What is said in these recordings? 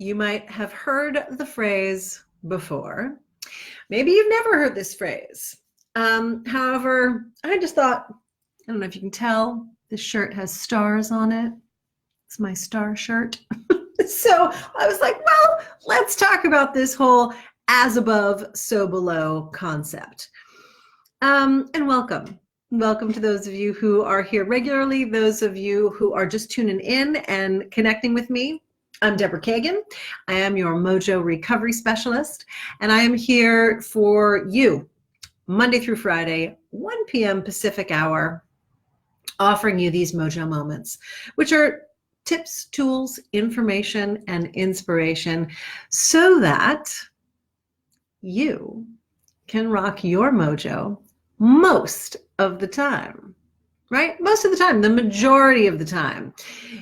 You might have heard the phrase before. Maybe you've never heard this phrase. However, I just thought, I don't know if you can tell, this shirt has stars on it. It's my star shirt. So I was like, well, let's talk about this whole as above, so below concept. And welcome. Welcome to those of you who are here regularly, those of you who are just tuning in and connecting with me. I'm Deborah Kagan. I am your Mojo recovery specialist, and I am here for you Monday through Friday, 1 p.m. Pacific hour, offering you these Mojo moments, which are tips, tools, information, and inspiration so that you can rock your mojo most of the time. Right? Most of the time, the majority of the time.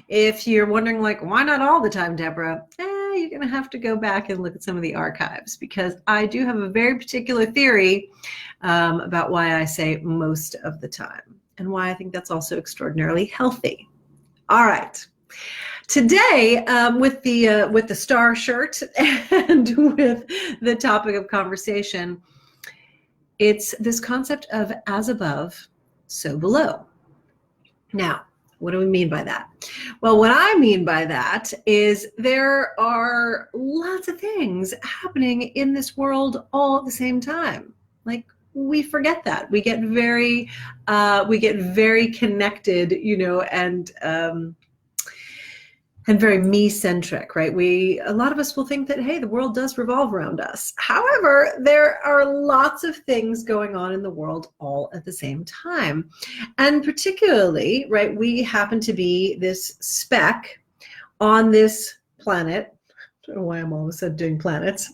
If you're wondering, like, why not all the time, Deborah? You're going to have to go back and look at some of the archives, because I do have a very particular theory about why I say most of the time and why I think that's also extraordinarily healthy. All right. Today, with the star shirt and with the topic of conversation, it's this concept of as above, so below. Now, what do we mean by that? Well, what I mean by that is there are lots of things happening in this world all at the same time. Like, we forget that. We get very connected, and very me-centric, right? A lot of us will think that, hey, the world does revolve around us. However, there are lots of things going on in the world all at the same time. And particularly, right, we happen to be this speck on this planet. I don't know why I'm all of a sudden doing planets,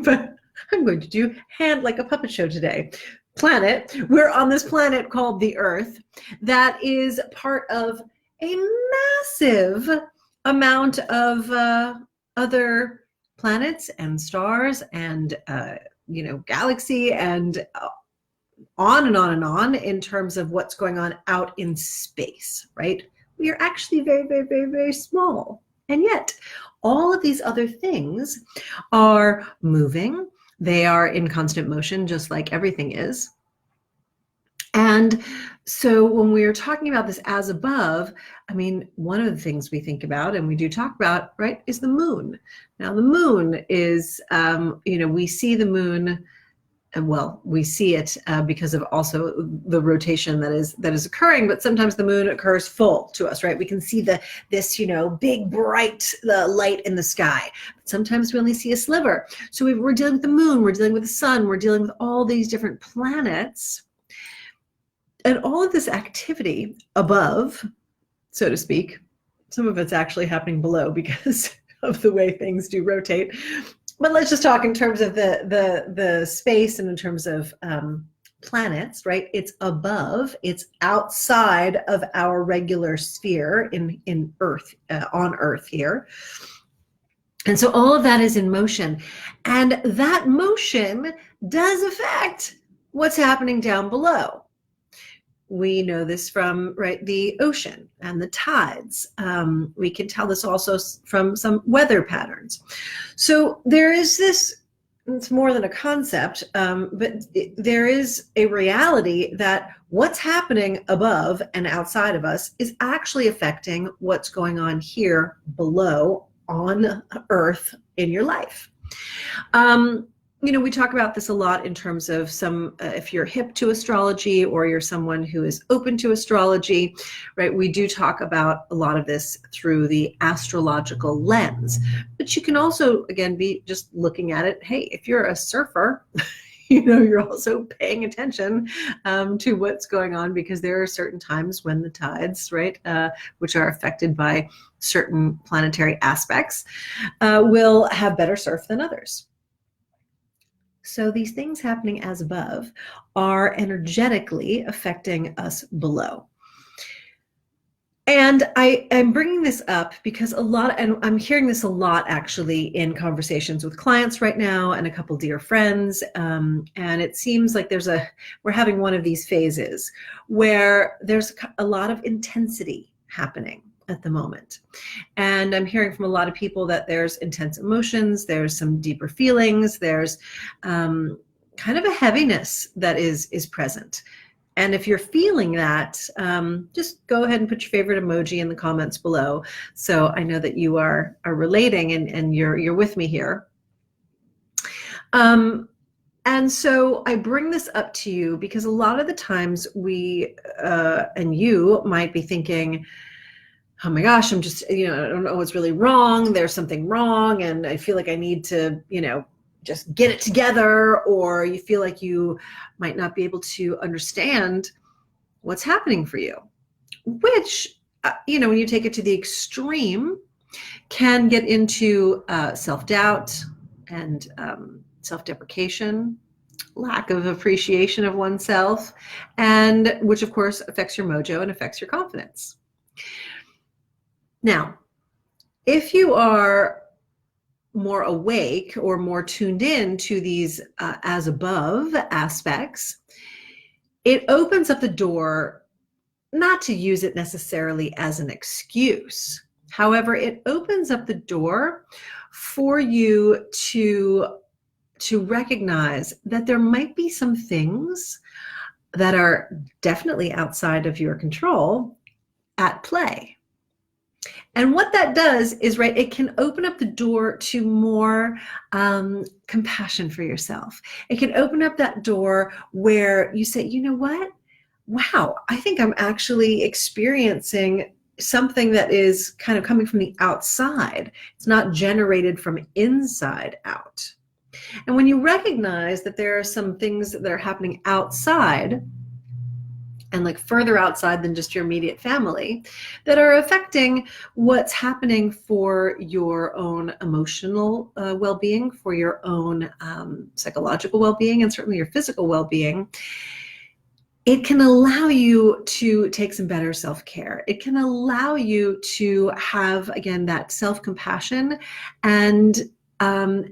but I'm going to do hand like a puppet show today. Planet. We're on this planet called the Earth that is part of a massive amount of other planets and stars and galaxy and on and on and on in terms of what's going on out in space, right? We are actually very, very, very, very small. And yet all of these other things are moving. They are in constant motion, just like everything is. And so when we're talking about this as above, I mean, one of the things we think about and we do talk about, right, is the moon. Now, the moon is, we see the moon, well, we see it because of also the rotation that is occurring, but sometimes the moon occurs full to us, right? We can see this big, bright light in the sky. But sometimes we only see a sliver. So we're dealing with the moon, we're dealing with the sun, we're dealing with all these different planets. And all of this activity above, so to speak, some of it's actually happening below because of the way things do rotate. But let's just talk in terms of the space and in terms of planets, right? It's above, it's outside of our regular sphere in Earth, on Earth here. And so all of that is in motion. And that motion does affect what's happening down below. We know this from, right, the ocean and the tides. We can tell this also from some weather patterns. So there is this, it's more than a concept, but there is a reality that what's happening above and outside of us is actually affecting what's going on here below on Earth in your life. We talk about this a lot in terms of if you're hip to astrology or you're someone who is open to astrology, right? We do talk about a lot of this through the astrological lens, but you can also, again, be just looking at it. Hey, if you're a surfer, you're also paying attention to what's going on, because there are certain times when the tides, right, which are affected by certain planetary aspects, will have better surf than others. So these things happening as above are energetically affecting us below. And I'm bringing this up because and I'm hearing this a lot actually in conversations with clients right now and a couple dear friends. And it seems like we're having one of these phases where there's a lot of intensity happening. at the moment. And I'm hearing from a lot of people that there's intense emotions, there's some deeper feelings, there's kind of a heaviness that is present. And if you're feeling that, just go ahead and put your favorite emoji in the comments below, so I know that you are relating and you're with me here. And so I bring this up to you because a lot of the times we and you might be thinking, oh my gosh, I'm just, I don't know what's really wrong. There's something wrong, and I feel like I need to, just get it together. Or you feel like you might not be able to understand what's happening for you, which, when you take it to the extreme, can get into self-doubt and self-deprecation, lack of appreciation of oneself, and which of course affects your mojo and affects your confidence. Now, if you are more awake or more tuned in to these as above aspects, it opens up the door not to use it necessarily as an excuse. However, it opens up the door for you to recognize that there might be some things that are definitely outside of your control at play. And what that does is, it can open up the door to more compassion for yourself. It can open up that door where you say, you know what? Wow, I think I'm actually experiencing something that is kind of coming from the outside. It's not generated from inside out. And when you recognize that there are some things that are happening outside, and like further outside than just your immediate family, that are affecting what's happening for your own emotional well-being, for your own psychological well-being, and certainly your physical well-being, it can allow you to take some better self-care. It can allow you to have, again, that self-compassion and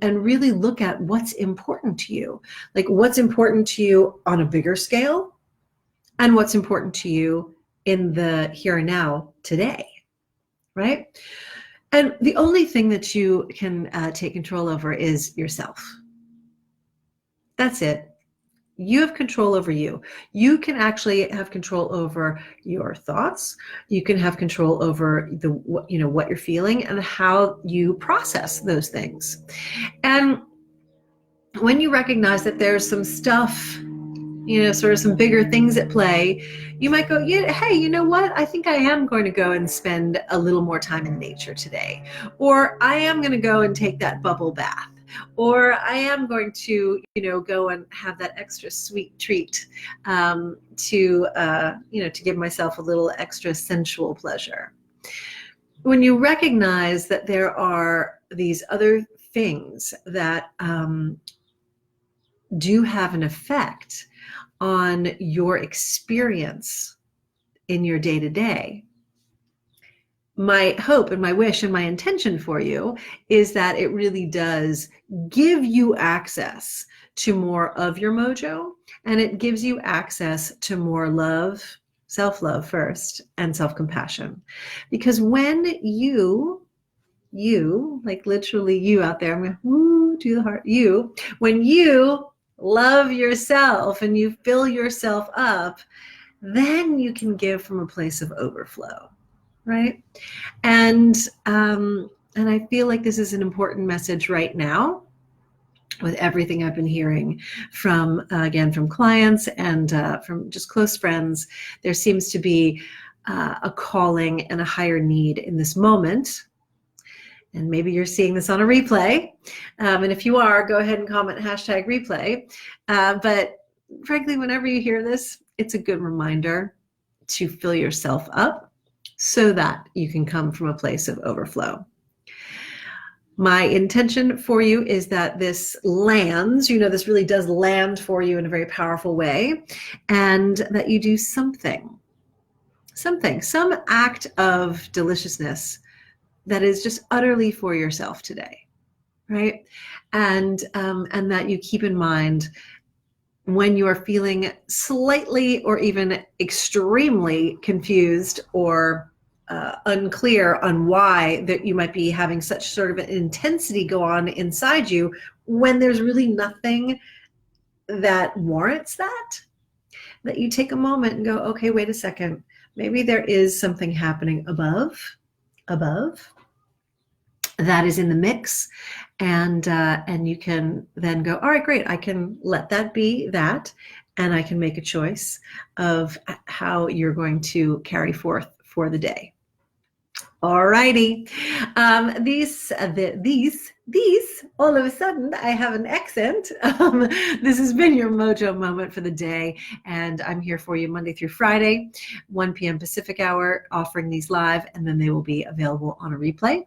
really look at what's important to you, like what's important to you on a bigger scale, and what's important to you in the here and now today, right? And the only thing that you can take control over is yourself. That's it. You have control over you. You can actually have control over your thoughts. You can have control over what you're feeling and how you process those things. And when you recognize that there's some stuff, sort of some bigger things at play, you might go, yeah, hey, you know what? I think I am going to go and spend a little more time in nature today. Or I am going to go and take that bubble bath. Or I am going to, go and have that extra sweet treat to give myself a little extra sensual pleasure. When you recognize that there are these other things that do have an effect on your experience in your day-to-day, my hope and my wish and my intention for you is that it really does give you access to more of your mojo, and it gives you access to more love, self-love first, and self-compassion. Because when you, like literally you out there, I'm going woo to the heart, when you love yourself and you fill yourself up, then you can give from a place of overflow, right? And I feel like this is an important message right now with everything I've been hearing from, again, from clients and from just close friends. There seems to be a calling and a higher need in this moment. And maybe you're seeing this on a replay. And if you are, go ahead and comment #replay. But frankly, whenever you hear this, it's a good reminder to fill yourself up so that you can come from a place of overflow. My intention for you is that this lands, this really does land for you in a very powerful way, and that you do some act of deliciousness that is just utterly for yourself today, right? And that you keep in mind when you are feeling slightly or even extremely confused or unclear on why that you might be having such sort of an intensity go on inside you when there's really nothing that warrants that you take a moment and go, okay, wait a second, maybe there is something happening above that is in the mix, and you can then go, all right, great, I can let that be that, and I can make a choice of how you're going to carry forth for the day. Alrighty. These, all of a sudden, I have an accent. This has been your Mojo moment for the day, and I'm here for you Monday through Friday, 1 p.m. Pacific hour, offering these live, and then they will be available on a replay.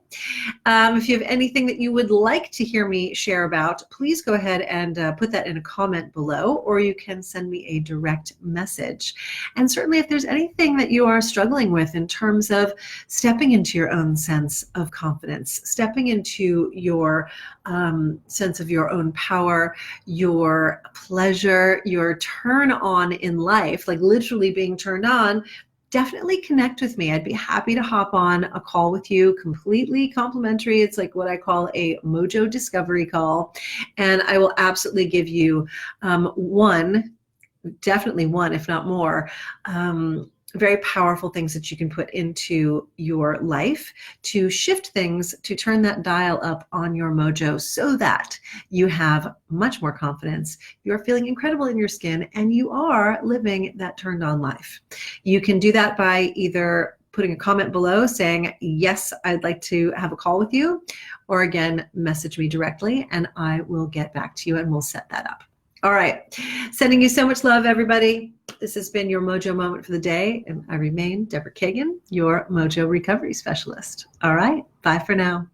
If you have anything that you would like to hear me share about, please go ahead and put that in a comment below, or you can send me a direct message. And certainly if there's anything that you are struggling with in terms of stepping into your own sense of confidence, stepping into your sense of your own power, your pleasure, your turn on in life, like literally being turned on, definitely connect with me. I'd be happy to hop on a call with you, completely complimentary. It's like what I call a Mojo discovery call. And I will absolutely give you definitely one, if not more, very powerful things that you can put into your life to shift things, to turn that dial up on your mojo so that you have much more confidence, you're feeling incredible in your skin, and you are living that turned on life. You can do that by either putting a comment below saying, yes, I'd like to have a call with you, or again, message me directly and I will get back to you and we'll set that up. All right, sending you so much love, everybody. This has been your Mojo moment for the day, and I remain Deborah Kagan, your Mojo recovery specialist. All right, bye for now.